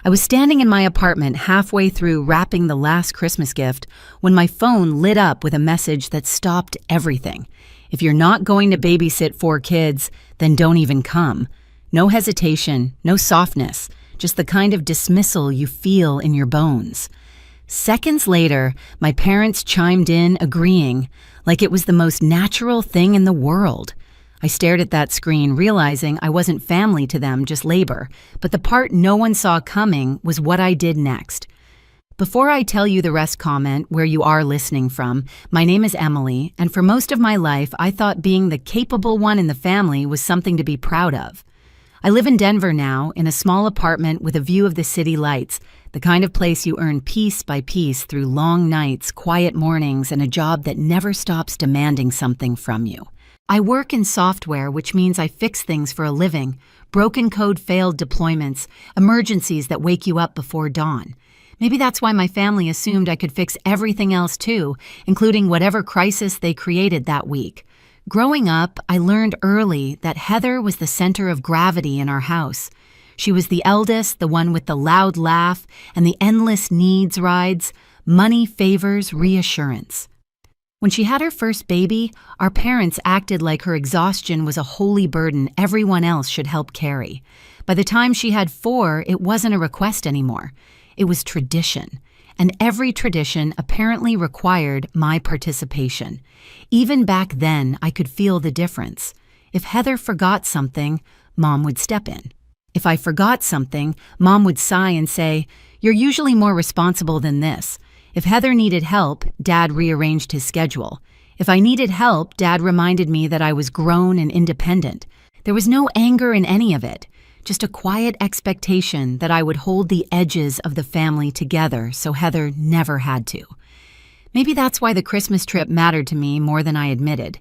I was standing in my apartment halfway through wrapping the last Christmas gift when my phone lit up with a message that stopped everything. If you're not going to babysit 4 kids, then don't even come. No hesitation, no softness, just the kind of dismissal you feel in your bones. Seconds later, my parents chimed in, agreeing, like it was the most natural thing in the world. I stared at that screen, realizing I wasn't family to them, just labor, but the part no one saw coming was what I did next. Before I tell you the rest, comment where you are listening from. My name is Emily, and for most of my life, I thought being the capable one in the family was something to be proud of. I live in Denver now, in a small apartment with a view of the city lights, the kind of place you earn piece by piece through long nights, quiet mornings, and a job that never stops demanding something from you. I work in software, which means I fix things for a living, broken code failed deployments, emergencies that wake you up before dawn. Maybe that's why my family assumed I could fix everything else too, including whatever crisis they created that week. Growing up, I learned early that Heather was the center of gravity in our house. She was the eldest, the one with the loud laugh and the endless needs rides, money, favors, reassurance. When she had her first baby, our parents acted like her exhaustion was a holy burden everyone else should help carry. By the time she had 4, it wasn't a request anymore. It was tradition. And every tradition apparently required my participation. Even back then, I could feel the difference. If Heather forgot something, Mom would step in. If I forgot something, Mom would sigh and say, "You're usually more responsible than this." If Heather needed help, Dad rearranged his schedule. If I needed help, Dad reminded me that I was grown and independent. There was no anger in any of it, just a quiet expectation that I would hold the edges of the family together so Heather never had to. Maybe that's why the Christmas trip mattered to me more than I admitted.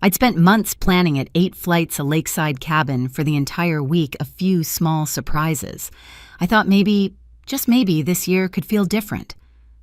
I'd spent months planning at 8 flights, a lakeside cabin, for the entire week, a few small surprises. I thought maybe, just maybe, this year could feel different.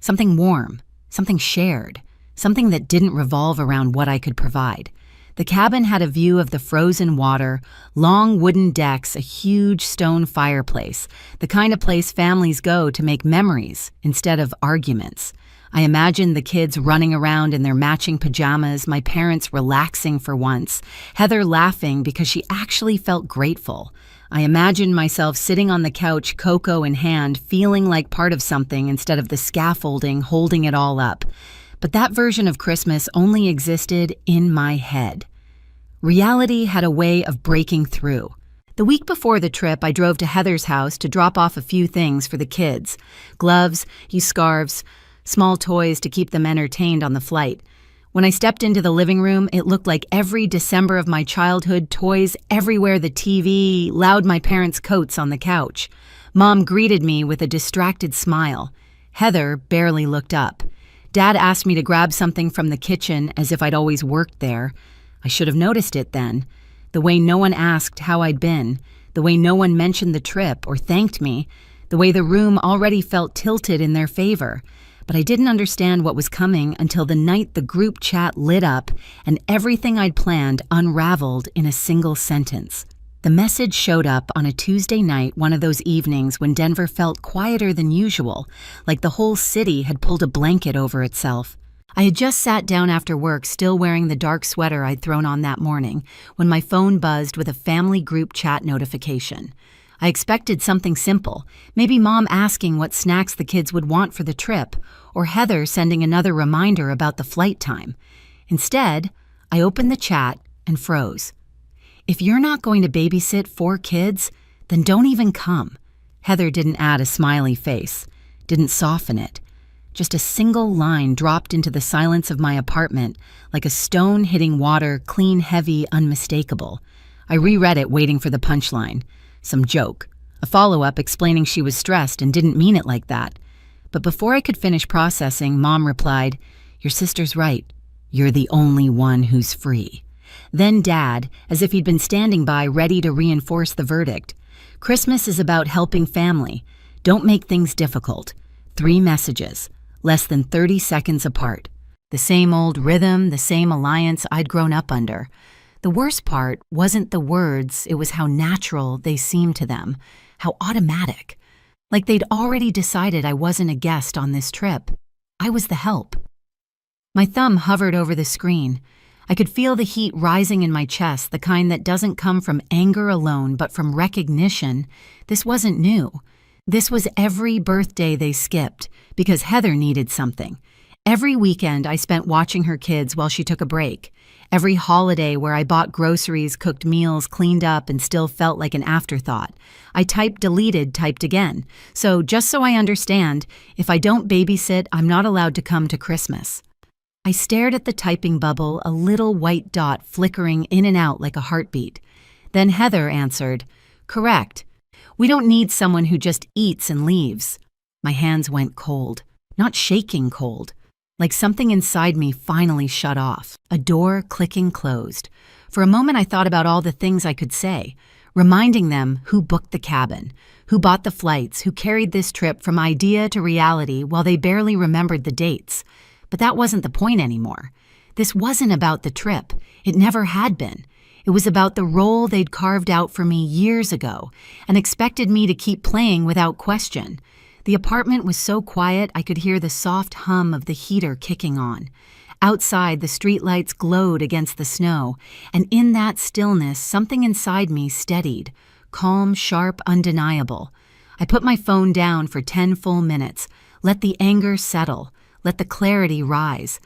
Something warm, something shared, something that didn't revolve around what I could provide. The cabin had a view of the frozen water, long wooden decks, a huge stone fireplace, the kind of place families go to make memories instead of arguments. I imagined the kids running around in their matching pajamas, my parents relaxing for once, Heather laughing because she actually felt grateful. I imagined myself sitting on the couch, cocoa in hand, feeling like part of something instead of the scaffolding holding it all up. But that version of Christmas only existed in my head. Reality had a way of breaking through. The week before the trip, I drove to Heather's house to drop off a few things for the kids. Gloves, scarves, small toys to keep them entertained on the flight. When I stepped into the living room, it looked like every December of my childhood, toys everywhere, the TV, loud my parents' coats on the couch. Mom greeted me with a distracted smile. Heather barely looked up. Dad asked me to grab something from the kitchen as if I'd always worked there. I should have noticed it then. The way no one asked how I'd been, the way no one mentioned the trip or thanked me, the way the room already felt tilted in their favor. But I didn't understand what was coming until the night the group chat lit up and everything I'd planned unraveled in a single sentence. The message showed up on a Tuesday night, one of those evenings when Denver felt quieter than usual, like the whole city had pulled a blanket over itself. I had just sat down after work, still wearing the dark sweater I'd thrown on that morning, when my phone buzzed with a family group chat notification. I expected something simple, maybe Mom asking what snacks the kids would want for the trip, or Heather sending another reminder about the flight time. Instead, I opened the chat and froze. "If you're not going to babysit 4 kids, then don't even come." Heather didn't add a smiley face, didn't soften it. Just a single line dropped into the silence of my apartment, like a stone hitting water, clean, heavy, unmistakable. I reread it, waiting for the punchline. Some joke. A follow-up explaining she was stressed and didn't mean it like that. But before I could finish processing, Mom replied, "Your sister's right. You're the only one who's free." Then Dad, as if he'd been standing by ready to reinforce the verdict. "Christmas is about helping family. Don't make things difficult." 3 messages, less than 30 seconds apart. The same old rhythm, the same alliance I'd grown up under. The worst part wasn't the words, it was how natural they seemed to them, how automatic. Like they'd already decided I wasn't a guest on this trip. I was the help. My thumb hovered over the screen. I could feel the heat rising in my chest, the kind that doesn't come from anger alone, but from recognition. This wasn't new. This was every birthday they skipped, because Heather needed something. Every weekend I spent watching her kids while she took a break. Every holiday where I bought groceries, cooked meals, cleaned up, and still felt like an afterthought. I typed deleted, typed again. So just so I understand, if I don't babysit, I'm not allowed to come to Christmas. I stared at the typing bubble, a little white dot flickering in and out like a heartbeat. Then Heather answered, "Correct. We don't need someone who just eats and leaves." My hands went cold, not shaking cold. Like something inside me finally shut off, a door clicking closed. For a moment I thought about all the things I could say, reminding them who booked the cabin, who bought the flights, who carried this trip from idea to reality while they barely remembered the dates. But that wasn't the point anymore. This wasn't about the trip. It never had been. It was about the role they'd carved out for me years ago and expected me to keep playing without question. The apartment was so quiet I could hear the soft hum of the heater kicking on. Outside, the streetlights glowed against the snow, and in that stillness, something inside me steadied, calm, sharp, undeniable. I put my phone down for 10 full minutes, let the anger settle, let the clarity rise.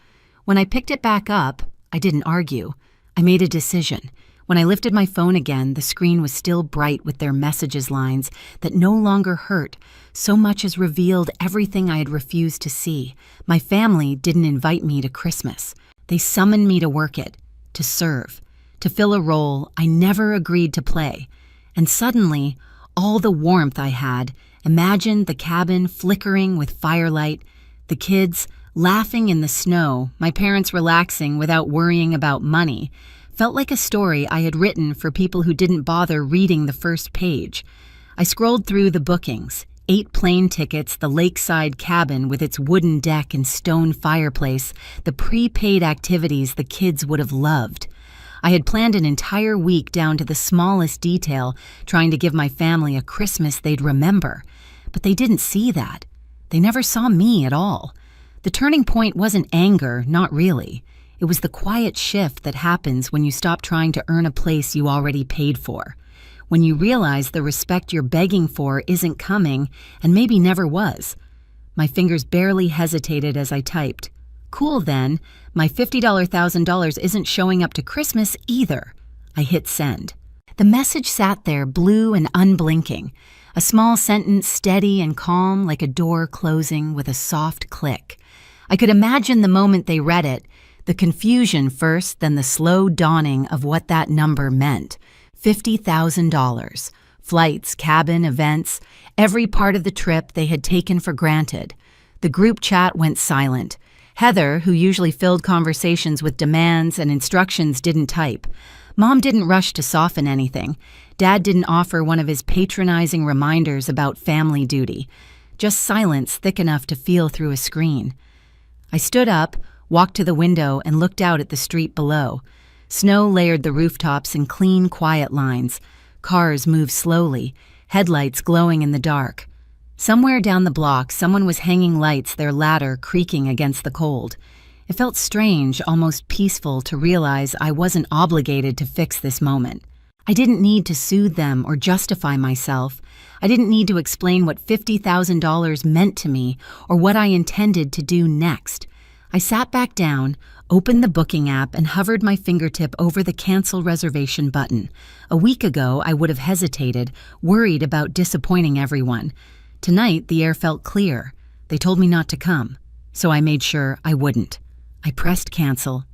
When I picked it back up, I didn't argue. I made a decision. When I lifted my phone again, the screen was still bright with their messages lines that no longer hurt, so much as revealed everything I had refused to see. My family didn't invite me to Christmas. They summoned me to work it, to serve, to fill a role I never agreed to play. And suddenly, all the warmth I had, imagined the cabin flickering with firelight, the kids laughing in the snow, my parents relaxing without worrying about money, felt like a story I had written for people who didn't bother reading the first page. I scrolled through the bookings, 8 plane tickets, the lakeside cabin with its wooden deck and stone fireplace, the prepaid activities the kids would have loved. I had planned an entire week down to the smallest detail, trying to give my family a Christmas they'd remember. But they didn't see that. They never saw me at all. The turning point wasn't anger, not really. It was the quiet shift that happens when you stop trying to earn a place you already paid for. When you realize the respect you're begging for isn't coming and maybe never was. My fingers barely hesitated as I typed. Cool then, my $50,000 isn't showing up to Christmas either. I hit send. The message sat there, blue and unblinking. A small sentence, steady and calm, like a door closing with a soft click. I could imagine the moment they read it, the confusion first, then the slow dawning of what that number meant. $50,000. Flights, cabin, events, every part of the trip they had taken for granted. The group chat went silent. Heather, who usually filled conversations with demands and instructions, didn't type. Mom didn't rush to soften anything. Dad didn't offer one of his patronizing reminders about family duty. Just silence thick enough to feel through a screen. I stood up, walked to the window, and looked out at the street below. Snow layered the rooftops in clean, quiet lines. Cars moved slowly, headlights glowing in the dark. Somewhere down the block, someone was hanging lights, their ladder creaking against the cold. It felt strange, almost peaceful, to realize I wasn't obligated to fix this moment. I didn't need to soothe them or justify myself. I didn't need to explain what $50,000 meant to me or what I intended to do next. I sat back down, opened the booking app, and hovered my fingertip over the cancel reservation button. A week ago, I would have hesitated, worried about disappointing everyone. Tonight, the air felt clear. They told me not to come, so I made sure I wouldn't. I pressed cancel.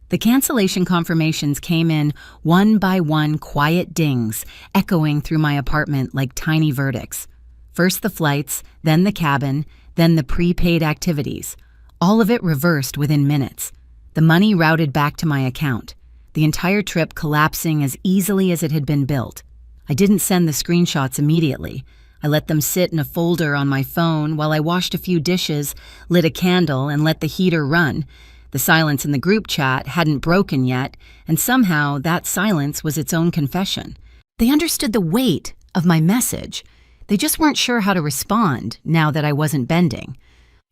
The cancellation confirmations came in one by one, quiet dings, echoing through my apartment like tiny verdicts. First the flights, then the cabin, then the prepaid activities. All of it reversed within minutes. The money routed back to my account, the entire trip collapsing as easily as it had been built. I didn't send the screenshots immediately. I let them sit in a folder on my phone while I washed a few dishes, lit a candle, and let the heater run. The silence in the group chat hadn't broken yet, and somehow that silence was its own confession. They understood the weight of my message. They just weren't sure how to respond now that I wasn't bending.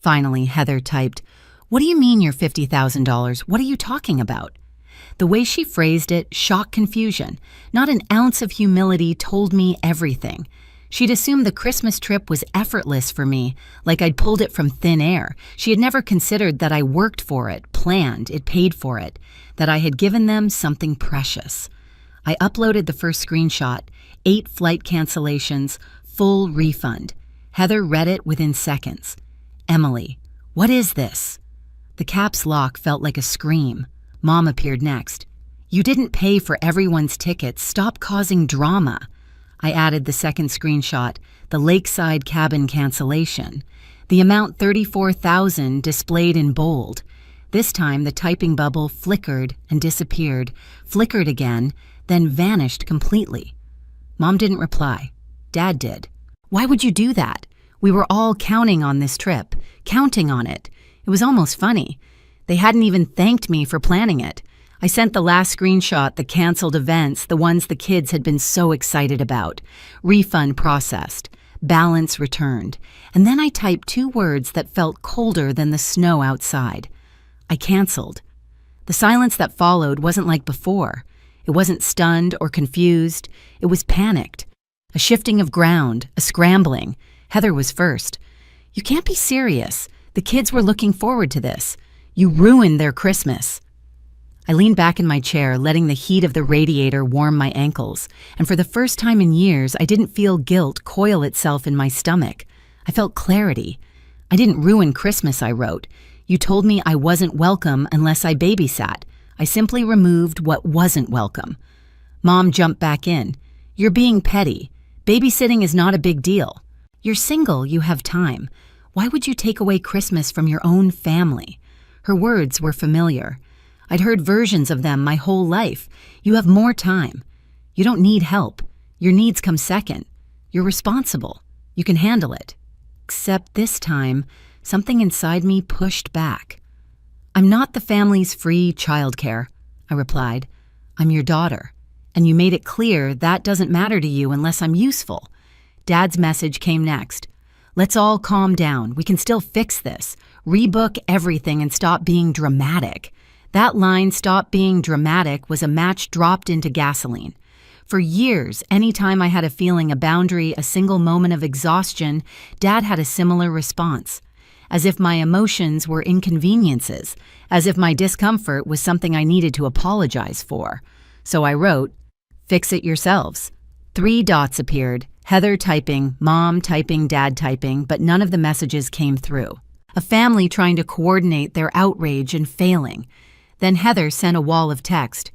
Finally, Heather typed, "What do you mean you're $50,000? What are you talking about?" The way she phrased it shocked confusion. Not an ounce of humility told me everything. She'd assumed the Christmas trip was effortless for me, like I'd pulled it from thin air. She had never considered that I worked for it, planned, it paid for it, that I had given them something precious. I uploaded the first screenshot, 8 flight cancellations, full refund. Heather read it within seconds. "Emily, what is this?" The caps lock felt like a scream. Mom appeared next. "You didn't pay for everyone's tickets. Stop causing drama." I added the second screenshot, the lakeside cabin cancellation. The amount $34,000 displayed in bold. This time the typing bubble flickered and disappeared, flickered again, then vanished completely. Mom didn't reply. Dad did. "Why would you do that? We were all counting on this trip, counting on it. It was almost funny. They hadn't even thanked me for planning it. I sent the last screenshot, the canceled events, the ones the kids had been so excited about. Refund processed. Balance returned. And then I typed 2 words that felt colder than the snow outside. I canceled. The silence that followed wasn't like before. It wasn't stunned or confused. It was panicked. A shifting of ground, a scrambling. Heather was first. "You can't be serious. The kids were looking forward to this. You ruined their Christmas." I leaned back in my chair, letting the heat of the radiator warm my ankles, and for the first time in years, I didn't feel guilt coil itself in my stomach. I felt clarity. "I didn't ruin Christmas," I wrote. "You told me I wasn't welcome unless I babysat. I simply removed what wasn't welcome." Mom jumped back in. "You're being petty. Babysitting is not a big deal. You're single, you have time. Why would you take away Christmas from your own family?" Her words were familiar. I'd heard versions of them my whole life. "You have more time. You don't need help. Your needs come second. You're responsible. You can handle it." Except this time, something inside me pushed back. "I'm not the family's free childcare," I replied. "I'm your daughter. And you made it clear that doesn't matter to you unless I'm useful." Dad's message came next. "Let's all calm down. We can still fix this. Rebook everything and stop being dramatic." That line, "stop being dramatic," was a match dropped into gasoline. For years, anytime I had a feeling, a boundary, a single moment of exhaustion, Dad had a similar response. As if my emotions were inconveniences, as if my discomfort was something I needed to apologize for. So I wrote, "Fix it yourselves." 3 dots appeared, Heather typing, Mom typing, Dad typing, but none of the messages came through. A family trying to coordinate their outrage and failing. Then Heather sent a wall of text.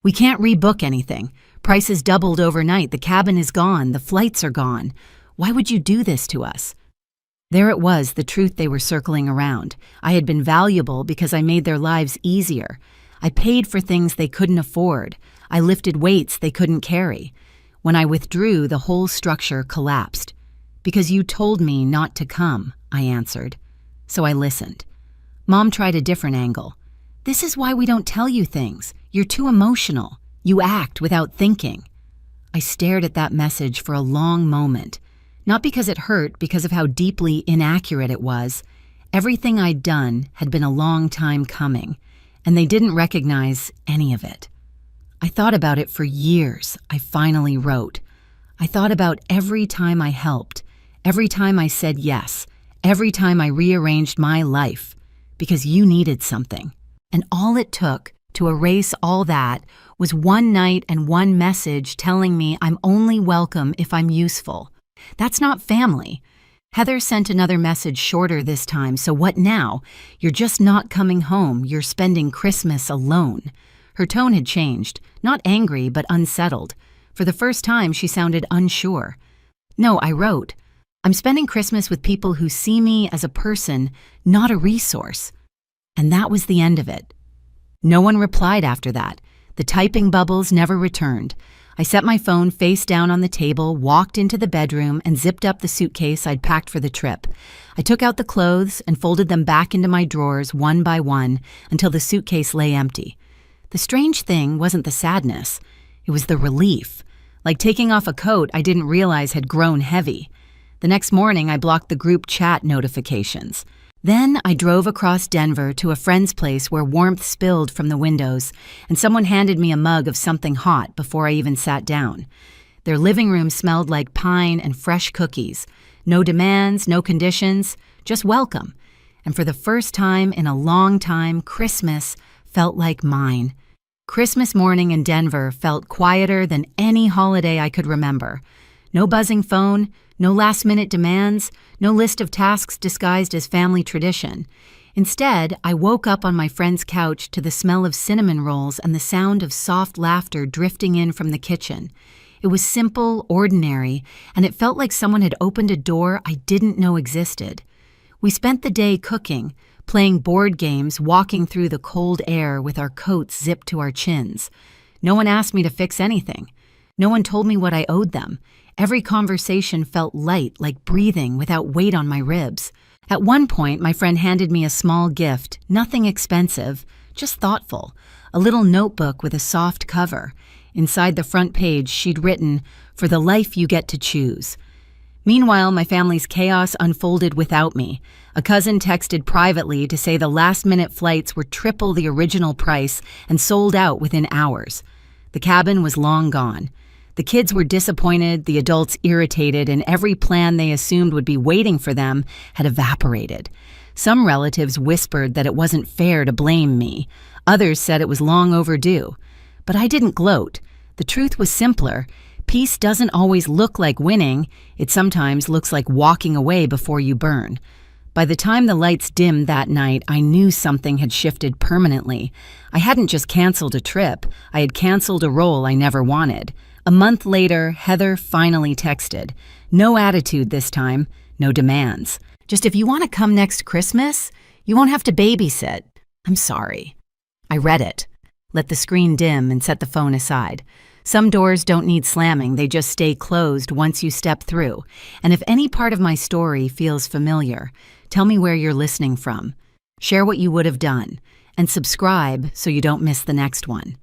"We can't rebook anything. Prices doubled overnight. The cabin is gone. The flights are gone. Why would you do this to us?" There it was, the truth they were circling around. I had been valuable because I made their lives easier. I paid for things they couldn't afford. I lifted weights they couldn't carry. When I withdrew, the whole structure collapsed. "Because you told me not to come," I answered. So I listened. Mom tried a different angle. "This is why we don't tell you things. You're too emotional. You act without thinking." I stared at that message for a long moment. Not because it hurt, because of how deeply inaccurate it was. Everything I'd done had been a long time coming, and they didn't recognize any of it. I thought about it for years. I finally wrote. I thought about every time I helped, every time I said yes, every time I rearranged my life, because you needed something. And all it took to erase all that was one night and one message telling me I'm only welcome if I'm useful. That's not family. Heather sent another message shorter this time. "So what now? You're just not coming home. You're spending Christmas alone." Her tone had changed, not angry but unsettled. For the first time, she sounded unsure. "No," I wrote. "I'm spending Christmas with people who see me as a person, not a resource." And that was the end of it. No one replied after that. The typing bubbles never returned. I set my phone face down on the table, walked into the bedroom, and zipped up the suitcase I'd packed for the trip. I took out the clothes and folded them back into my drawers one by one until the suitcase lay empty. The strange thing wasn't the sadness. It was the relief. Like taking off a coat I didn't realize had grown heavy. The next morning, I blocked the group chat notifications. Then I drove across Denver to a friend's place where warmth spilled from the windows, and someone handed me a mug of something hot before I even sat down. Their living room smelled like pine and fresh cookies. No demands, no conditions, just welcome. And for the first time in a long time, Christmas felt like mine. Christmas morning in Denver felt quieter than any holiday I could remember. No buzzing phone, no last-minute demands, no list of tasks disguised as family tradition. Instead, I woke up on my friend's couch to the smell of cinnamon rolls and the sound of soft laughter drifting in from the kitchen. It was simple, ordinary, and it felt like someone had opened a door I didn't know existed. We spent the day cooking, playing board games, walking through the cold air with our coats zipped to our chins. No one asked me to fix anything. No one told me what I owed them. Every conversation felt light, like breathing without weight on my ribs. At one point, my friend handed me a small gift, nothing expensive, just thoughtful, a little notebook with a soft cover. Inside the front page, she'd written, "For the life you get to choose." Meanwhile, my family's chaos unfolded without me. A cousin texted privately to say the last-minute flights were triple the original price and sold out within hours. The cabin was long gone. The kids were disappointed, the adults irritated, and every plan they assumed would be waiting for them had evaporated. Some relatives whispered that it wasn't fair to blame me. Others said it was long overdue. But I didn't gloat. The truth was simpler. Peace doesn't always look like winning. It sometimes looks like walking away before you burn. By the time the lights dimmed that night, I knew something had shifted permanently. I hadn't just canceled a trip. I had canceled a role I never wanted. A month later, Heather finally texted. No attitude this time, no demands. Just if you want to come next Christmas, you won't have to babysit. I'm sorry. I read it, let the screen dim, and set the phone aside. Some doors don't need slamming, they just stay closed once you step through. And if any part of my story feels familiar, tell me where you're listening from. Share what you would have done, and subscribe so you don't miss the next one.